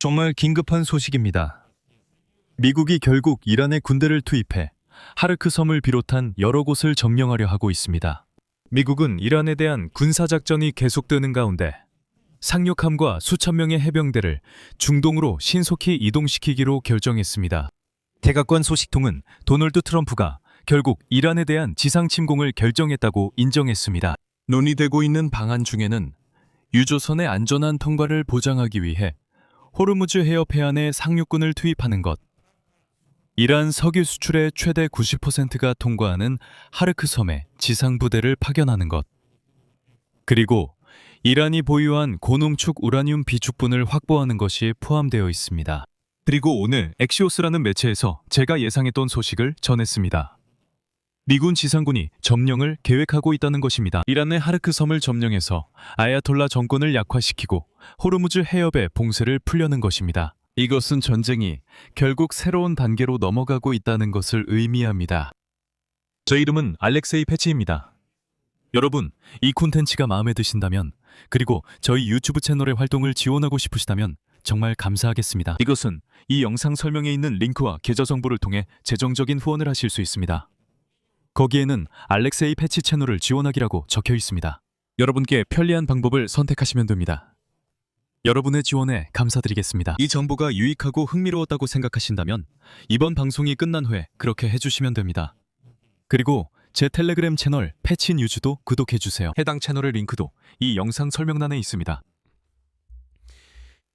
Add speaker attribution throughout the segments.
Speaker 1: 정말 긴급한 소식입니다. 미국이 결국 이란에 군대를 투입해 하르크 섬을 비롯한 여러 곳을 점령하려 하고 있습니다. 미국은 이란에 대한 군사작전이 계속되는 가운데 상륙함과 수천 명의 해병대를 중동으로 신속히 이동시키기로 결정했습니다. 백악관 소식통은 도널드 트럼프가 결국 이란에 대한 지상 침공을 결정했다고 인정했습니다. 논의되고 있는 방안 중에는 유조선의 안전한 통과를 보장하기 위해 호르무즈 해협 해안에 상륙군을 투입하는 것, 이란 석유 수출의 최대 90%가 통과하는 하르크 섬에 지상부대를 파견하는 것, 그리고 이란이 보유한 고농축 우라늄 비축분을 확보하는 것이 포함되어 있습니다. 그리고 오늘 엑시오스라는 매체에서 제가 예상했던 소식을 전했습니다. 미군 지상군이 점령을 계획하고 있다는 것입니다. 이란의 하르크 섬을 점령해서 아야톨라 정권을 약화시키고 호르무즈 해협의 봉쇄를 풀려는 것입니다. 이것은 전쟁이 결국 새로운 단계로 넘어가고 있다는 것을 의미합니다. 제 이름은 알렉세이 패치입니다. 여러분, 이 콘텐츠가 마음에 드신다면, 그리고 저희 유튜브 채널의 활동을 지원하고 싶으시다면 정말 감사하겠습니다. 이것은 이 영상 설명에 있는 링크와 계좌 정보를 통해 재정적인 후원을 하실 수 있습니다. 거기에는 알렉세이 패치 채널을 지원하기라고 적혀 있습니다. 여러분께 편리한 방법을 선택하시면 됩니다. 여러분의 지원에 감사드리겠습니다. 이 정보가 유익하고 흥미로웠다고 생각하신다면 이번 방송이 끝난 후에 그렇게 해주시면 됩니다. 그리고 제 텔레그램 채널 패치 뉴즈도 구독해주세요. 해당 채널의 링크도 이 영상 설명란에 있습니다.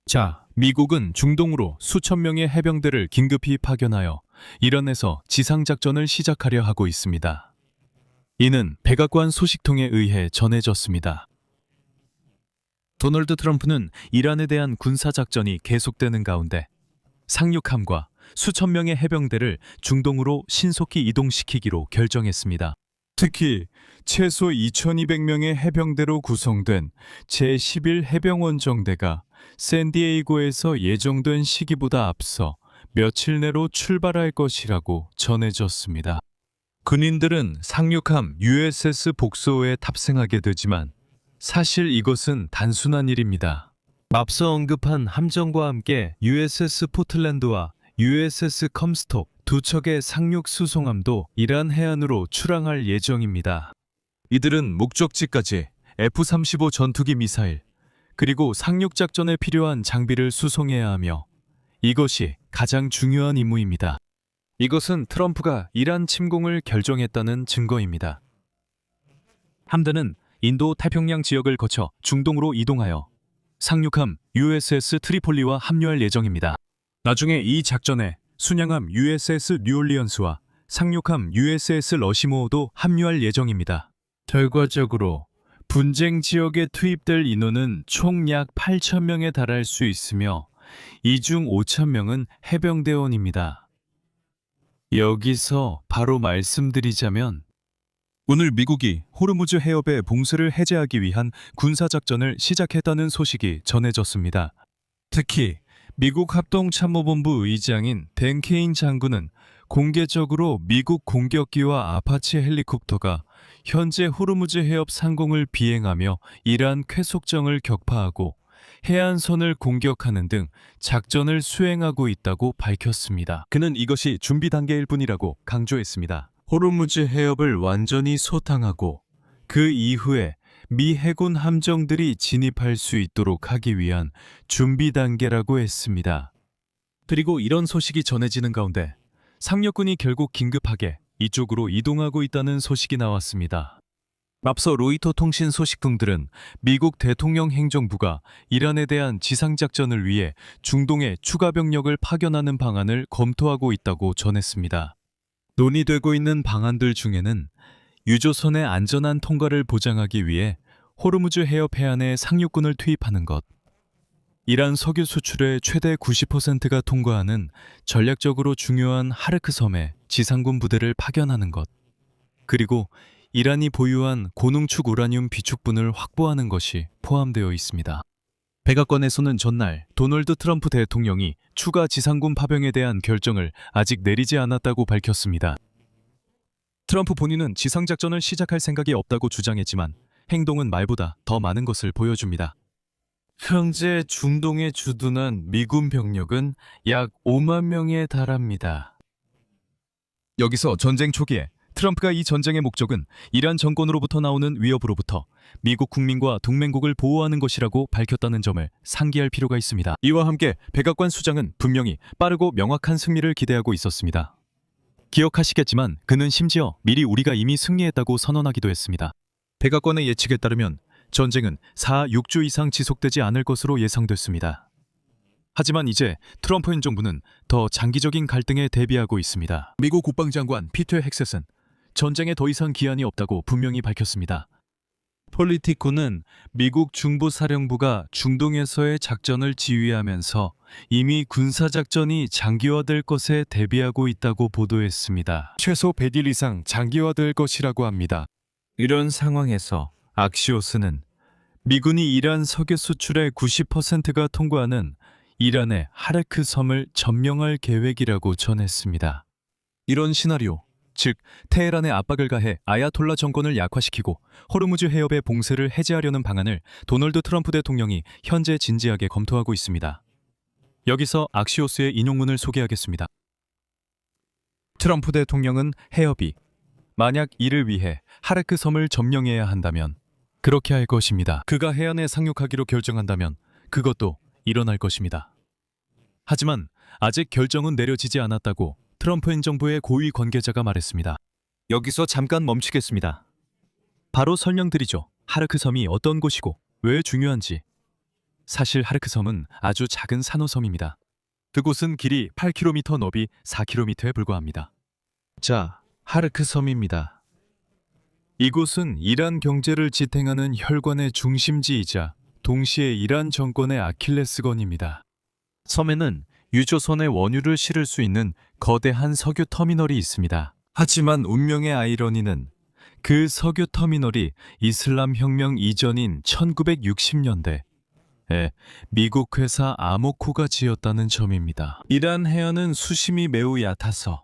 Speaker 1: 자, 미국은 중동으로 수천 명의 해병대를 긴급히 파견하여 이란에서 지상작전을 시작하려 하고 있습니다. 이는 백악관 소식통에 의해 전해졌습니다. 도널드 트럼프는 이란에 대한 군사작전이 계속되는 가운데 상륙함과 수천 명의 해병대를 중동으로 신속히 이동시키기로 결정했습니다. 특히 최소 2,200명의 해병대로 구성된 제11 해병원 정대가 샌디에이고에서 예정된 시기보다 앞서 며칠 내로 출발할 것이라고 전해졌습니다. 군인들은 상륙함 USS 복소에 탑승하게 되지만 사실 이것은 단순한 일입니다. 앞서 언급한 함정과 함께 USS 포틀랜드와 USS 컴스톡 두 척의 상륙 수송함도 이란 해안으로 출항할 예정입니다. 이들은 목적지까지 F-35 전투기 미사일, 그리고 상륙작전에 필요한 장비를 수송해야 하며 이것이 가장 중요한 임무입니다. 이것은 트럼프가 이란 침공을 결정했다는 증거입니다. 함대는 인도 태평양 지역을 거쳐 중동으로 이동하여 상륙함 USS 트리폴리와 합류할 예정입니다. 나중에 이 작전에 순양함 USS 뉴올리언스와 상륙함 USS 러시모어도 합류할 예정입니다. 결과적으로 분쟁 지역에 투입될 인원은 총 약 8,000명에 달할 수 있으며 이 중 5,000명은 해병대원입니다. 여기서 바로 말씀드리자면 오늘 미국이 호르무즈 해협의 봉쇄를 해제하기 위한 군사작전을 시작했다는 소식이 전해졌습니다. 특히 미국 합동참모본부 의장인 댄 케인 장군은 공개적으로 미국 공격기와 아파치 헬리콥터가 현재 호르무즈 해협 상공을 비행하며 이란 쾌속정을 격파하고 해안선을 공격하는 등 작전을 수행하고 있다고 밝혔습니다. 그는 이것이 준비 단계일 뿐이라고 강조했습니다. 호르무즈 해협을 완전히 소탕하고 그 이후에 미 해군 함정들이 진입할 수 있도록 하기 위한 준비 단계라고 했습니다. 그리고 이런 소식이 전해지는 가운데 상륙군이 결국 긴급하게 이쪽으로 이동하고 있다는 소식이 나왔습니다. 앞서 로이터 통신 소식통들은 미국 대통령 행정부가 이란에 대한 지상작전을 위해 중동에 추가 병력을 파견하는 방안을 검토하고 있다고 전했습니다. 논의되고 있는 방안들 중에는 유조선의 안전한 통과를 보장하기 위해 호르무즈 해협 해안에 상륙군을 투입하는 것, 이란 석유 수출의 최대 90%가 통과하는 전략적으로 중요한 하르크 섬에 지상군 부대를 파견하는 것, 그리고 이란이 보유한 고농축 우라늄 비축분을 확보하는 것이 포함되어 있습니다. 백악관에서는 전날 도널드 트럼프 대통령이 추가 지상군 파병에 대한 결정을 아직 내리지 않았다고 밝혔습니다. 트럼프 본인은 지상작전을 시작할 생각이 없다고 주장했지만 행동은 말보다 더 많은 것을 보여줍니다. 현재 중동에 주둔한 미군 병력은 약 5만 명에 달합니다. 여기서 전쟁 초기에 트럼프가 이 전쟁의 목적은 이란 정권으로부터 나오는 위협으로부터 미국 국민과 동맹국을 보호하는 것이라고 밝혔다는 점을 상기할 필요가 있습니다. 이와 함께 백악관 수장은 분명히 빠르고 명확한 승리를 기대하고 있었습니다. 기억하시겠지만 그는 심지어 미리 우리가 이미 승리했다고 선언하기도 했습니다. 백악관의 예측에 따르면 전쟁은 4-6주 이상 지속되지 않을 것으로 예상됐습니다. 하지만 이제 트럼프 행정부는 더 장기적인 갈등에 대비하고 있습니다. 미국 국방장관 피터 헥셋은 전쟁에 더 이상 기한이 없다고 분명히 밝혔습니다. 폴리티코는 미국 중부사령부가 중동에서의 작전을 지휘하면서 이미 군사작전이 장기화될 것에 대비하고 있다고 보도했습니다. 최소 100일 이상 장기화될 것이라고 합니다. 이런 상황에서 악시오스는 미군이 이란 석유 수출의 90%가 통과하는 이란의 하르크 섬을 점령할 계획이라고 전했습니다. 이런 시나리오, 즉 테헤란에 압박을 가해 아야톨라 정권을 약화시키고 호르무즈 해협의 봉쇄를 해제하려는 방안을 도널드 트럼프 대통령이 현재 진지하게 검토하고 있습니다. 여기서 악시오스의 인용문을 소개하겠습니다. 트럼프 대통령은 해협이 만약 이를 위해 하르크 섬을 점령해야 한다면 그렇게 할 것입니다. 그가 해안에 상륙하기로 결정한다면 그것도 일어날 것입니다. 하지만 아직 결정은 내려지지 않았다고 트럼프 행정부의 고위 관계자가 말했습니다. 여기서 잠깐 멈추겠습니다. 바로 설명드리죠. 하르크 섬이 어떤 곳이고 왜 중요한지. 사실 하르크 섬은 아주 작은 산호섬입니다. 그곳은 길이 8km, 너비 4km에 불과합니다. 자, 하르크 섬입니다. 이곳은 이란 경제를 지탱하는 혈관의 중심지이자 동시에 이란 정권의 아킬레스건입니다. 섬에는 유조선의 원유를 실을 수 있는 거대한 석유 터미널이 있습니다. 하지만 운명의 아이러니는 그 석유 터미널이 이슬람 혁명 이전인 1960년대에 미국 회사 아모코가 지었다는 점입니다. 이란 해안은 수심이 매우 얕아서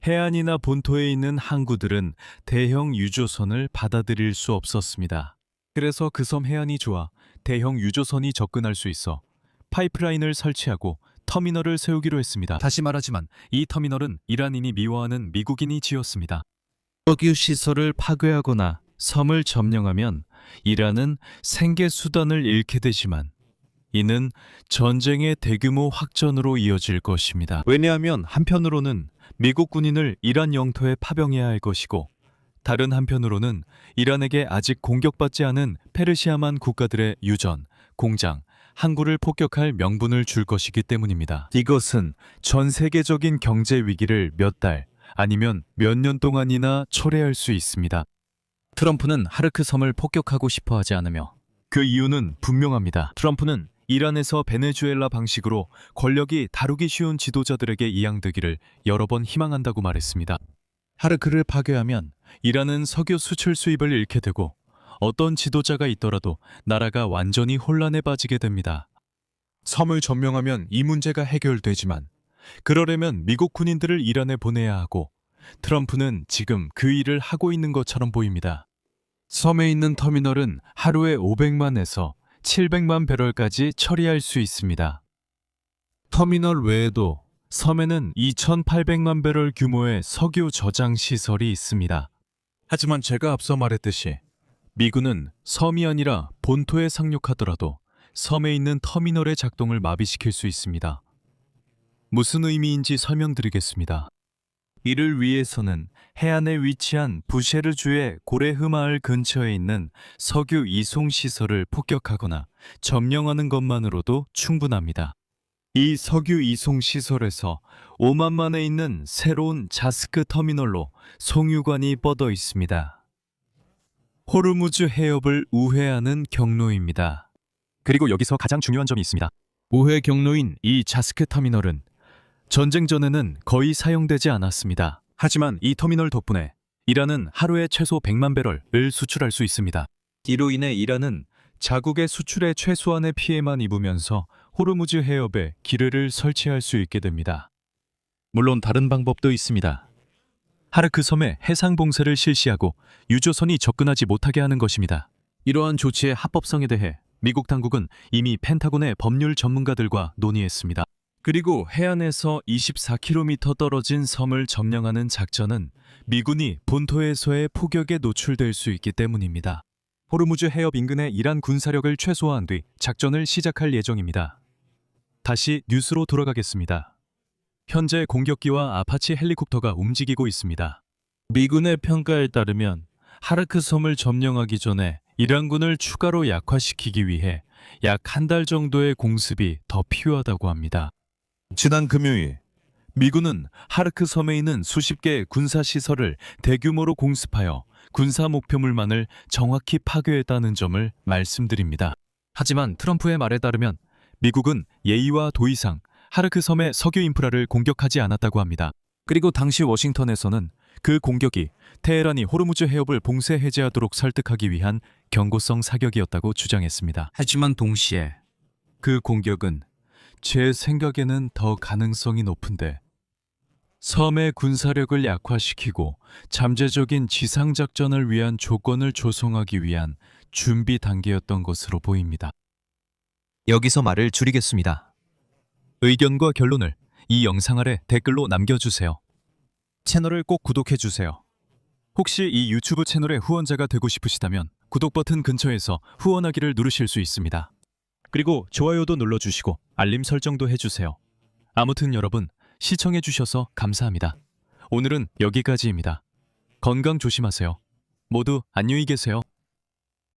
Speaker 1: 해안이나 본토에 있는 항구들은 대형 유조선을 받아들일 수 없었습니다. 그래서 그 섬 해안이 좋아 대형 유조선이 접근할 수 있어 파이프라인을 설치하고 터미널을 세우기로 했습니다. 다시 말하지만 이 터미널은 이란인이 미워하는 미국인이 지었습니다. 석유 시설을 파괴하거나 섬을 점령하면 이란은 생계 수단을 잃게 되지만 이는 전쟁의 대규모 확전으로 이어질 것입니다. 왜냐하면 한편으로는 미국 군인을 이란 영토에 파병해야 할 것이고 다른 한편으로는 이란에게 아직 공격받지 않은 페르시아만 국가들의 유전, 공장, 항구를 폭격할 명분을 줄 것이기 때문입니다. 이것은 전 세계적인 경제 위기를 몇 달 아니면 몇 년 동안이나 초래할 수 있습니다. 트럼프는 하르크 섬을 폭격하고 싶어 하지 않으며 그 이유는 분명합니다. 트럼프는 이란에서 베네수엘라 방식으로 권력이 다루기 쉬운 지도자들에게 이양되기를 여러 번 희망한다고 말했습니다. 하르크를 파괴하면 이란은 석유 수출 수입을 잃게 되고 어떤 지도자가 있더라도 나라가 완전히 혼란에 빠지게 됩니다. 섬을 점령하면 이 문제가 해결되지만 그러려면 미국 군인들을 이란에 보내야 하고 트럼프는 지금 그 일을 하고 있는 것처럼 보입니다. 섬에 있는 터미널은 하루에 500만에서 700만 배럴까지 처리할 수 있습니다. 터미널 외에도 섬에는 2,800만 배럴 규모의 석유 저장 시설이 있습니다. 하지만 제가 앞서 말했듯이 미군은 섬이 아니라 본토에 상륙하더라도 섬에 있는 터미널의 작동을 마비시킬 수 있습니다. 무슨 의미인지 설명드리겠습니다. 이를 위해서는 해안에 위치한 부쉐르주의 고레흐 마을 근처에 있는 석유 이송 시설을 폭격하거나 점령하는 것만으로도 충분합니다. 이 석유 이송 시설에서 오만만에 있는 새로운 자스크 터미널로 송유관이 뻗어 있습니다. 호르무즈 해협을 우회하는 경로입니다. 그리고 여기서 가장 중요한 점이 있습니다. 우회 경로인 이 자스크 터미널은 전쟁 전에는 거의 사용되지 않았습니다. 하지만 이 터미널 덕분에 이란은 하루에 최소 100만 배럴을 수출할 수 있습니다. 이로 인해 이란은 자국의 수출의 최소한의 피해만 입으면서 호르무즈 해협에 기뢰를 설치할 수 있게 됩니다. 물론 다른 방법도 있습니다. 하르크 섬에 해상 봉쇄를 실시하고 유조선이 접근하지 못하게 하는 것입니다. 이러한 조치의 합법성에 대해 미국 당국은 이미 펜타곤의 법률 전문가들과 논의했습니다. 그리고 해안에서 24km 떨어진 섬을 점령하는 작전은 미군이 본토에서의 폭격에 노출될 수 있기 때문입니다. 호르무즈 해협 인근의 이란 군사력을 최소화한 뒤 작전을 시작할 예정입니다. 다시 뉴스로 돌아가겠습니다. 현재 공격기와 아파치 헬리콥터가 움직이고 있습니다. 미군의 평가에 따르면 하르크 섬을 점령하기 전에 이란군을 추가로 약화시키기 위해 약 한 달 정도의 공습이 더 필요하다고 합니다. 지난 금요일, 미군은 하르크 섬에 있는 수십 개의 군사시설을 대규모로 공습하여 군사 목표물만을 정확히 파괴했다는 점을 말씀드립니다. 하지만 트럼프의 말에 따르면 미국은 예의와 도의상 하르크 섬의 석유 인프라를 공격하지 않았다고 합니다. 그리고 당시 워싱턴에서는 그 공격이 테헤란이 호르무즈 해협을 봉쇄 해제하도록 설득하기 위한 경고성 사격이었다고 주장했습니다. 하지만 동시에 그 공격은 제 생각에는 더 가능성이 높은데 섬의 군사력을 약화시키고 잠재적인 지상작전을 위한 조건을 조성하기 위한 준비 단계였던 것으로 보입니다. 여기서 말을 줄이겠습니다. 의견과 결론을 이 영상 아래 댓글로 남겨주세요. 채널을 꼭 구독해주세요. 혹시 이 유튜브 채널의 후원자가 되고 싶으시다면 구독 버튼 근처에서 후원하기를 누르실 수 있습니다. 그리고 좋아요도 눌러주시고 알림 설정도 해주세요. 아무튼 여러분, 시청해주셔서 감사합니다. 오늘은 여기까지입니다. 건강 조심하세요. 모두 안녕히 계세요.